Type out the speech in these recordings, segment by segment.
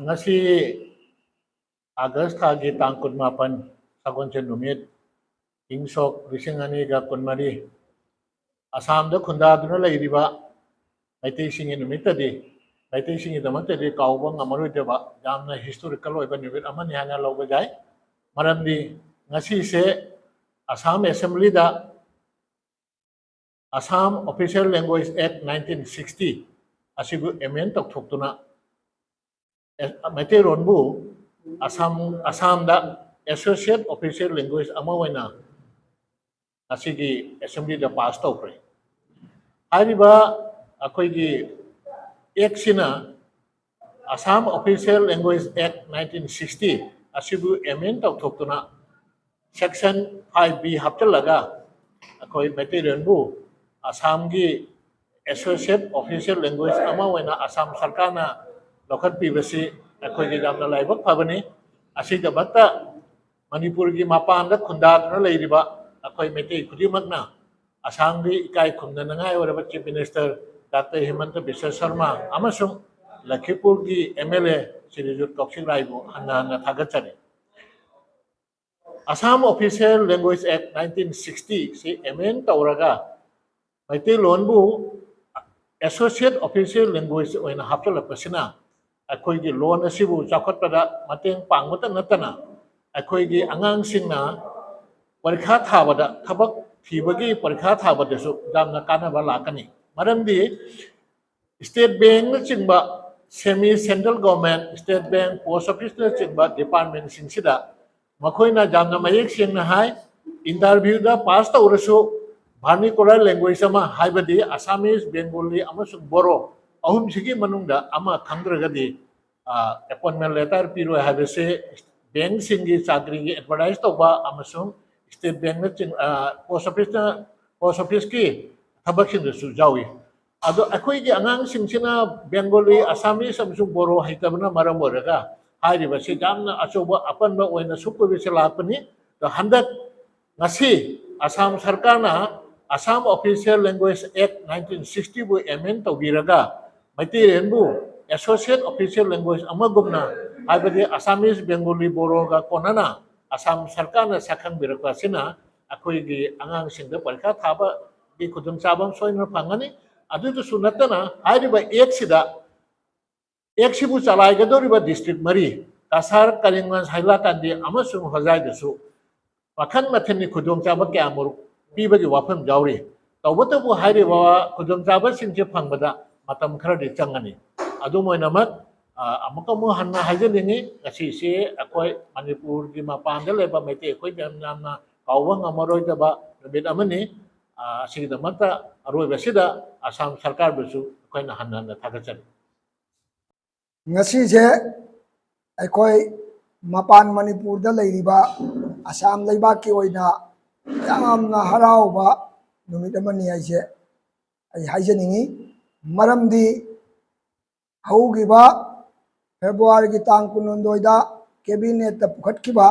ngasi August thagi tang kunmapan sagonchen numit ingsok risingani ga kunmari Assam da khunda duna leiriba maitai singi numit tadi maitai singi damat tadi kauba ngamarui deba jamna historical oiba numit amani hana loba jai maramdi ngasi se Assam Assembly da Assam Official Language Act 1960 asibu amend tok thoktuna Maitai ronbu Assam da Associate Official Language ama waina asigi Assembly da pass tokre hariba akoigi Act-sina Assam Official Language Act 1960 asibu amend tok thoktuna Section 5B hapchalaga akoi Maitai ronbu Assam gi Associate Official Language ama waina Assam sarkarna lokat pibasi akoi gi jamna laibak phabani asiga batta Manipur gi mapan da khunda na leiriba akoi Maitai khudimakna Assam gi ikai khumna nangai oraba Chief Minister Dr. Himanta Biswa Sharma amasung Lakhipur gi MLA Sirijut Toksing Raibu hanna thagachari Assam Official Language Act 1960 si amend tawraga Maitai lonbu Associate Official Language oina hapchalapasina akoigi loan asibu chakotpada mateng pangmata natana akoigi angangsingna parikha thabada thabak thibagi parikha thabada su jamna kanaba lakani maramdi state bank na chingba semi central government state bank post office na chingba department singsida makoina jamna mayek singna hai interview da pass tawrasu vernacular language ama haibadi Assamese Bengali amasung Boro ahum sigi manungda ama khandragadi appointment letter piro habese bank singi chakri gi advertise toba amasung state bank na post office ki thabak sin su jawi ado akoi gi angang singsina Bengali Assamese amasung Boro haitabna maram oraga hairiba se jamna achoba apanba oina supervise lapani the 100 ngasi Assam sarkarna Assam Official Language Act 1960 bu amend tawbiraga Maitai renbu Associate Official Language amagumna haibadi Assamese Bengali Boro ga konana Assam sarkarna sakhang birakwa sina akoi gi angang singda parikha thaba gi khudum chabam soina phangani adu sunatana hairiba Act-sibu chalaigadoriba district mari Kasar Kalimgঞ্জ Hailakandi amasung Hojai dasu Makan mateni khudum chaba kyamur pibagi wafam jauri tawbatabu hairiba khudum chaba singche phangbada matam kharadi changani adu moinamak amakamu hanna hajalingi ngasi se akoi Manipur gi mapanda leba Maitai akoi jamna kawang amaroi daba nabit amani sigida mata aroi basida Assam sarkar basu akoi na hanna thagachari ngasi je akoi mapan Manipur da leiriba Assam leiba ki oina yamna harauba numit amani aise ai haijaningi maramdi haugiba February gi tang kunundoi da cabinet ta pukhatkiba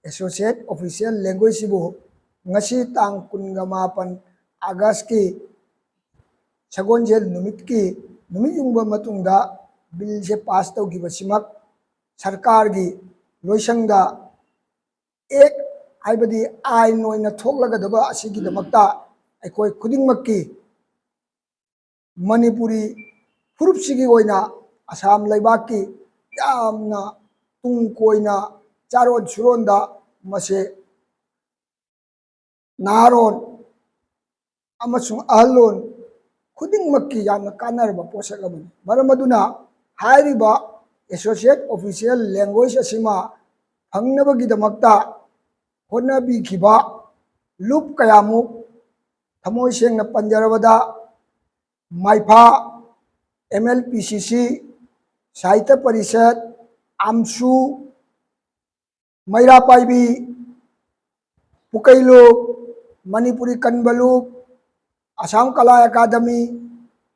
Associate Official Language sibu ngasi tang kunga mapan August ki sagonjel numit yungba matungda bill se pass tawgiba simak sarkar gi loisangda ek haibadi ain oina thoklagadaba asigi damakta aikoi khudingmakki Manipuri furupsigi oina Assam leibakki yamna tungkoina charon suronda mase naron amasung ahlon khudingmakki yamna kanarba posak amani maram aduna hairiba Associate Official Language asima phangnabagi damakta honabi khiba loop kayamuk thamoi sengna panjarabada Maipa MLPCC Sahitya Parishad AMSU Maira Paibi Pukailuk Manipuri Kanbaluk Assam Kala Academy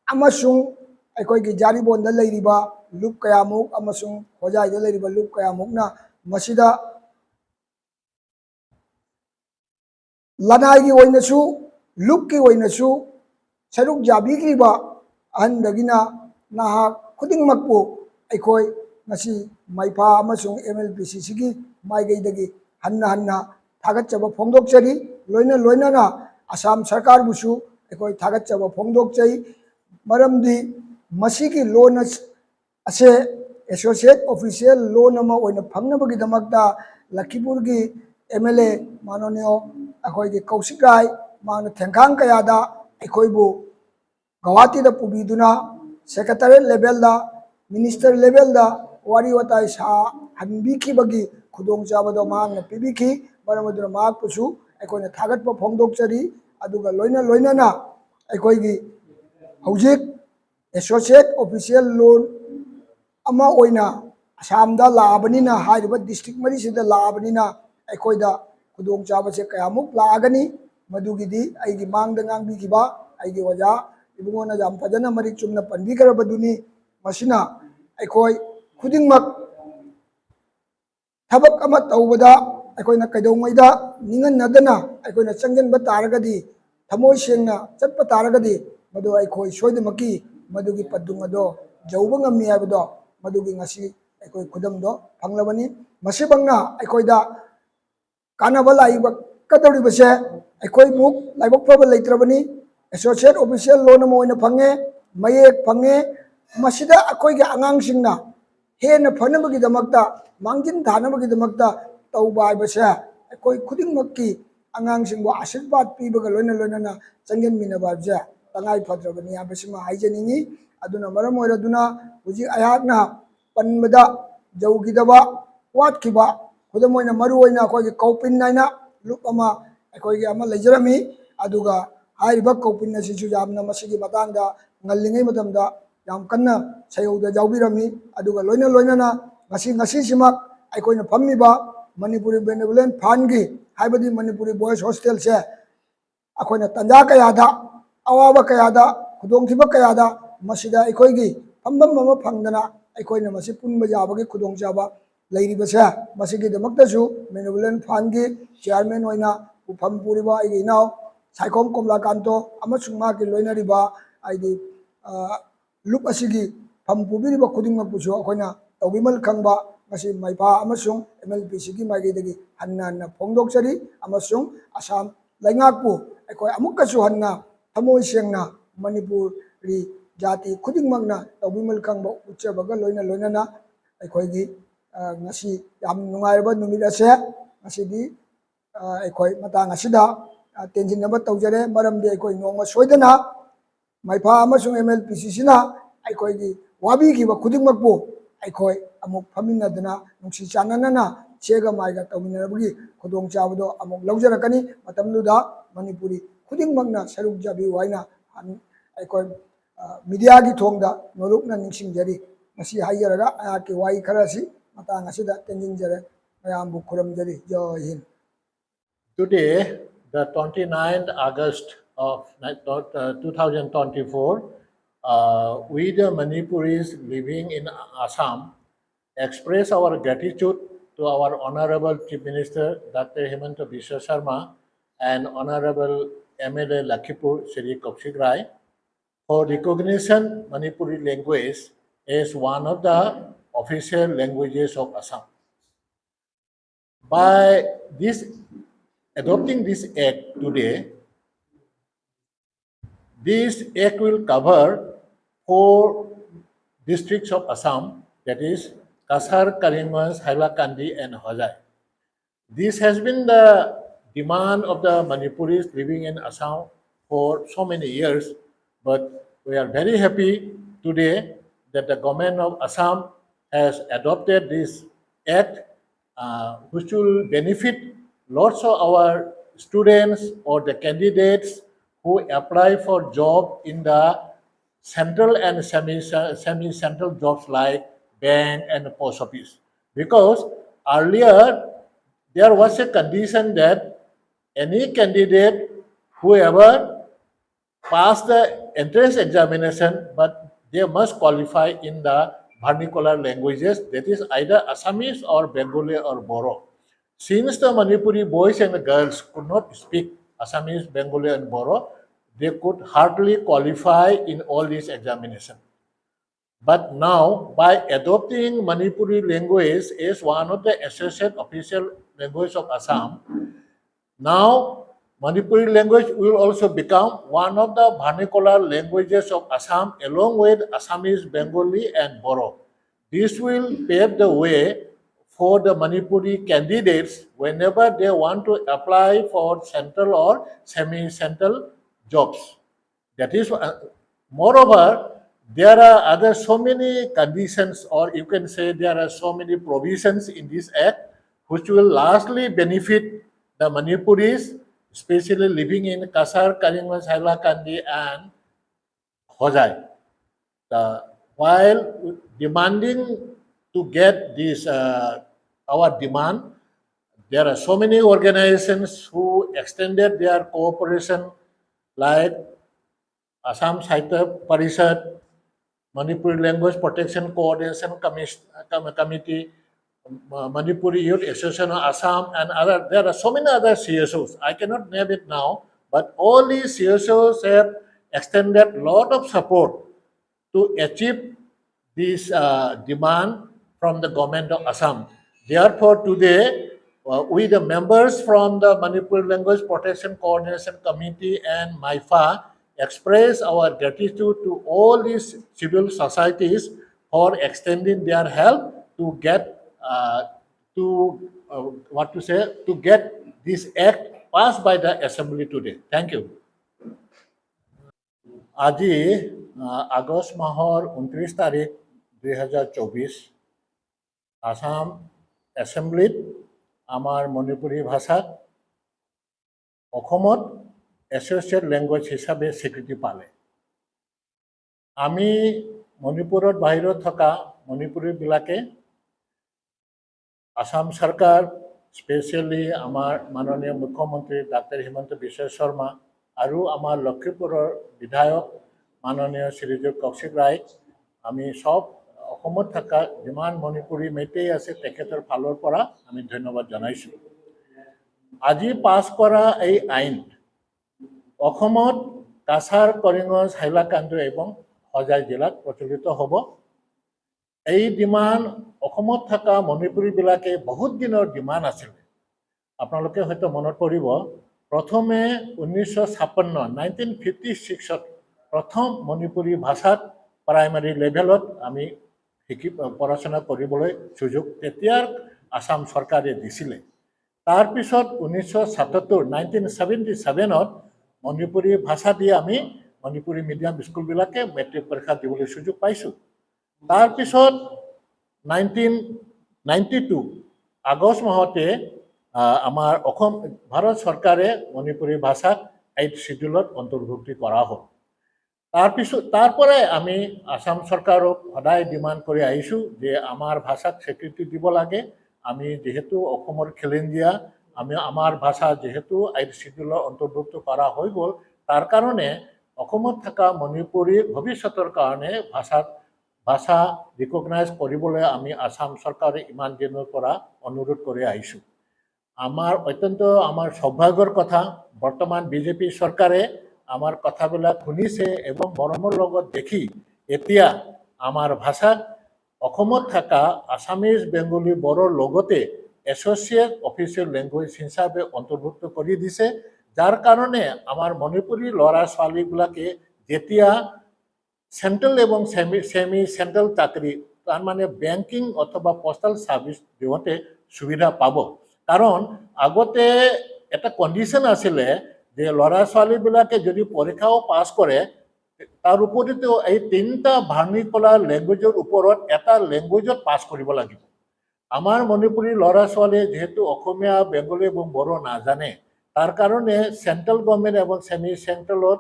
amasung aikoi gi jaribonda leiriba loop kayamuk amasung hojai da leiriba loop kayamuk na masida lanai gi oinasu loop ki oinasu saruk jabi ki ba andagina naha khuding makpu aikoi ngasi maipa amasung MLPC sigi maigeidagi hanna thagatchaba phongdokchari loina na Assam Sarkar busu ekoi thagatchaba phongdokchai maramdi masigi loan ase associate official loan ama oina phangnabagi damakta Lakhipur gi MLA manonyo ekoi gi Kaushik Rai mana thengkhang kayada ekoi bu Guwahati da pubiduna secretariat level da minister level da wari watai sa hanbiki bagi khudong chabado maangna pibiki maramaduna maak pusu aikoina thagatpa phongdokchari aduga loina na aikoigi hojik associate official loan ama oina Assam da laabanina hairiba district mari sida laabanina aikoida khudong chabase kayamuk laagani madugidi aigi mangda ngangbi kiba aigi waja ibungona jam fajana mari chumna panbi karabaduni masina aikoi khudingmak thabak ama tawbada aikoina kaidongmaida ningan aikoina changjanba taragadi thamoi sengna chatpa taragadi madu aikoi soidamaki madugi padung ado jauba ngammi habado madugi ngasi aikoi khudamdo phanglabani masibangna aikoida kanaba laiba kadori base aikoi muk laibok phaba leitrabani associate official loan ama oina phange mayek phange masida akoigi angang singna hena phanabagi damakta mangjin thanabagi damakta tauba haibase akoi khuding makki angang singbo ashirbat pibaga loina na changgen minaba je tangai phadrabani abasima haijaningi aduna maram oiraduna huji ayakna panbada jaugidaba watkiba khudam oina maru oina akoigi kaupin naina lup ama akoigi ama leijarami aduga hairiba kaupin asisu yamna masigi matangda ngallingai matamda yam kanna sayauda jaubirami aduga loina na ngasi simak aikoina phammiba Manipuri Benevolent Fund gi haibadi Manipuri Boys Hostel se akoina tanja kayada awaba kayada khudongthiba kayada masida aikoigi phambam ama phangdana aikoina masi punba jabagi khudongchaba leiribase masigi damaktasu Benevolent Fund gi chairman oina upham puriba aigi naw Saikom Komlakanto amasung maki loinariba aidi lup asigi pham pubiriba khudingmak pusu akoina tawbimal khangba ngasi maipa amasung MLPC gi maigidagi hanna phongdokchari amasung Assam laingakpu aikoi amukkasu hanna thamoi sengna Manipuri jati khudingmakna tawbimal khangba uchabaga loina na aikoigi ngasi yam nungairaba numit ase ngasidi aikoi matang asida tenjinaba tawjare maramdi aikoi nongma soidana maipa amasung MLPC sina aikoigi wabi kiba khudingmakpu aikoi amuk phaminadana nungsi chananana chega maiga tawminarabagi khudong chabado amuk laujarakani matamduda Manipuri khudingmakna saruk jabi waina aikoi media gi thongda norukna ningsingjari ngasi haiyaraga ayaki wai kharasi matang asida tenjinjare mayambu khuramjari jai hind. Today, the 29th August of 2024, we the Manipuris living in Assam express our gratitude to our Honorable Chief Minister Dr. Hemanta Biswa Sharma and Honorable MLA Lakhipur Shri Kaushik Rai for recognition Manipuri language as one of the official languages of Assam. By adopting this act today, this act will cover 4 districts of Assam, that is Kasar, Karimgঞ্জ, Hailakandi, and Hojai. This has been the demand of the Manipuris living in Assam for so many years, but we are very happy today that the government of Assam has adopted this act, which will benefit lots of our students or the candidates who apply for job in the central and semi-central jobs like bank and post office. Because earlier there was a condition that any candidate whoever pass the entrance examination, but they must qualify in the vernacular languages, that is either Assamese or Bengali or Boro. Since the Manipuri boys and girls could not speak Assamese, Bengali, and Boro, they could hardly qualify in all these examinations. But now, by adopting Manipuri language as one of the associate official language of Assam, now Manipuri language will also become one of the vernacular languages of Assam along with Assamese, Bengali and Boro. This will pave the way for the Manipuri candidates whenever they want to apply for central or semi-central jobs. That is, moreover, there are other so many conditions, or you can say there are so many provisions in this act which will largely benefit the Manipuris, especially living in Kasar, Karimgঞ্জ, Hailakandi, and Hojai. While demanding to get this, our demand, there are so many organizations who extended their cooperation, like Assam Sahitya Parishad, Manipuri Language Protection Coordination Committee, Manipuri Youth Association of Assam, and other. There are so many other CSOs. I cannot name it now, but all these CSOs have extended a lot of support to achieve this demand from the government of Assam. Therefore, today, we the members from the Manipur Language Protection Coordination Committee and MIFA express our gratitude to all these civil societies for extending their help to get to get this act passed by the assembly today. Thank you. আজি আগষ্ট মাহৰ 29 তাৰিখ 2024 আসাম এছেম্বলিত আমাৰ মণিপুৰী ভাষাক অসমত associate language হিচাপে স্বীকৃতি পালে। আমি মণিপুৰত বাহিৰত থকা মণিপুৰীবিলাকে আসাম চৰকাৰ, স্পেচিয়েলি আমাৰ মাননীয় মুখ্যমন্ত্ৰী ডাক্তৰ হিমন্ত বিশ্ব শৰ্মা আৰু আমাৰ লক্ষীপুৰৰ বিধায়ক মাননীয় শ্ৰীযুত কৌশিক ৰায়, আমি সব অসমত থকা যিমান মণিপুৰী মেইটেই আছে তেখেতৰ ফালৰ পৰা আমি ধন্যবাদ জনাইছোঁ। আজি পাছ কৰা এই আইন অসমত কাছাৰ, কৰিমগঞ্জ, হাইলাকান্দি এবং হোজাই জিলাত প্ৰচলিত হ'ব। এই ডিমাণ্ড অসমত থকা মণিপুৰীবিলাকে বহুত দিনৰ ডিমাণ্ড আছিলে। আপোনালোকে হয়তো মনত পৰিব, প্ৰথমে 1956 প্ৰথম মণিপুৰী ভাষাত প্ৰাইমাৰী লেভেলত আমি পঢ়া-শুনা কৰিবলৈ সুযোগ তেতিয়াৰ আসাম চৰকাৰে দিছিলে। তাৰপিছত 1977ত মণিপুৰী ভাষা দি আমি মণিপুৰী মিডিয়াম স্কুলবিলাকে মেট্ৰিক পৰীক্ষা দিবলৈ সুযোগ পাইছোঁ। তাৰপিছত 1992 আগষ্ট মাহতে আমাৰ অসম ভাৰত চৰকাৰে মণিপুৰী ভাষাক 8th শিডিউলত অন্তৰ্ভুক্তি কৰা হ'ল। তাৰ পৰাই আমি আসাম চৰকাৰক সদায় ডিমাণ্ড কৰি আহিছোঁ যে আমাৰ ভাষাক স্বীকৃতি দিব লাগে। আমি যেহেতু অসমৰ খিলঞ্জীয়া, আমাৰ ভাষা যেহেতু 8th শিডিউলত অন্তৰ্ভুক্ত কৰা হৈ গ'ল, তাৰ কাৰণে অসমত থকা মণিপুৰীৰ ভৱিষ্যতৰ কাৰণে ভাষা ৰিকগনাইজ কৰিবলৈ আমি আসাম চৰকাৰে ইমান দিনৰ পৰা অনুৰোধ কৰি আহিছোঁ। আমাৰ সৌভাগ্যৰ কথা, বৰ্তমান বিজেপি চৰকাৰে আমাৰ কথাবিলাক শুনিছে এবং মৰমৰ লগত দেখি এতিয়া আমাৰ ভাষাক অসমত থকা আসামিজ, বেংগলী, বড়োৰ লগতে এছ'চিয়েট অফিচিয়েল লেংগুৱেজ হিচাপে অন্তৰ্ভুক্ত কৰি দিছে। যাৰ কাৰণে আমাৰ মণিপুৰী ল'ৰা ছোৱালীবিলাকে যেতিয়া চেণ্ট্ৰেল এবং সেমি চেণ্ট্ৰেল চাকৰি, তাৰমানে বেংকিং অথবা পোষ্টেল ছাৰ্ভিচ দিওঁতে সুবিধা পাব। কাৰণ আগতে এটা কণ্ডিশ্যন আছিলে যে ল'ৰা ছোৱালীবিলাকে যদি পৰীক্ষাও পাছ কৰে, তাৰ উপৰিতো এই 3টা ভাৰ্নিকুলাৰ লেংগুৱেজৰ ওপৰত এটা লেংগুৱেজত পাছ কৰিব লাগিব। আমাৰ মণিপুৰী ল'ৰা ছোৱালীয়ে যিহেতু অসমীয়া, বেংগলী এবং বড়ো নাজানে, তাৰ কাৰণে চেণ্ট্ৰেল গভৰ্ণমেণ্ট এবং সেমি চেণ্ট্ৰেলত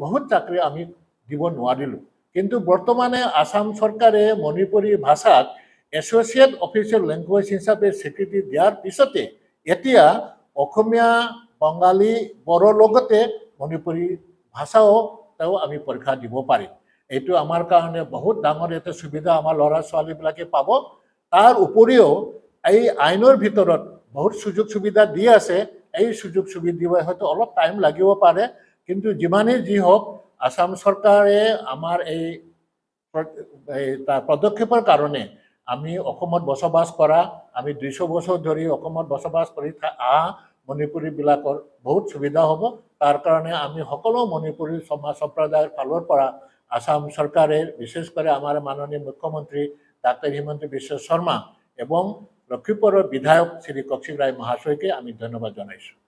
বহুত চাকৰি আমি দিব নোৱাৰিলোঁ। কিন্তু বৰ্তমানে আসাম চৰকাৰে মণিপুৰী ভাষাক এছ'চিয়েট অফিচিয়েল লেংগুৱেজ হিচাপে স্বীকৃতি দিয়াৰ পিছতে এতিয়া অসমীয়া, বঙালী, বড়োৰ লগতে মণিপুৰী ভাষাও আমি পৰীক্ষা দিব পাৰিম। এইটো আমাৰ কাৰণে বহুত ডাঙৰ এটা সুবিধা আমাৰ ল'ৰা ছোৱালীবিলাকে পাব। তাৰ উপৰিও এই আইনৰ ভিতৰত বহুত সুযোগ সুবিধা দি আছে। এই সুযোগ সুবিধা দিব হয়তো অলপ টাইম লাগিব পাৰে, কিন্তু যিমানেই যি হওক আসাম চৰকাৰে আমাৰ এই তাৰ পদক্ষেপৰ কাৰণে আমি অসমত বসবাস কৰা আমি 200 বছৰ ধৰি অসমত বসবাস কৰি অহা মণিপুৰীবিলাকৰ বহুত সুবিধা হ'ব তাৰ কাৰণে আমি সকলো মণিপুৰী সমাজ সম্প্ৰদায়ৰ ফালৰ পৰা আসাম চৰকাৰে বিশেষ করে আমার মাননীয় মুখ্যমন্ত্রী ডাক্তার হিমন্ত বিশ্ব শর্মা এবং লক্ষ্মীপুরের বিধায়ক শ্রী কৌশিক রায় মহাশয়কে আমি ধন্যবাদ জানাইছো।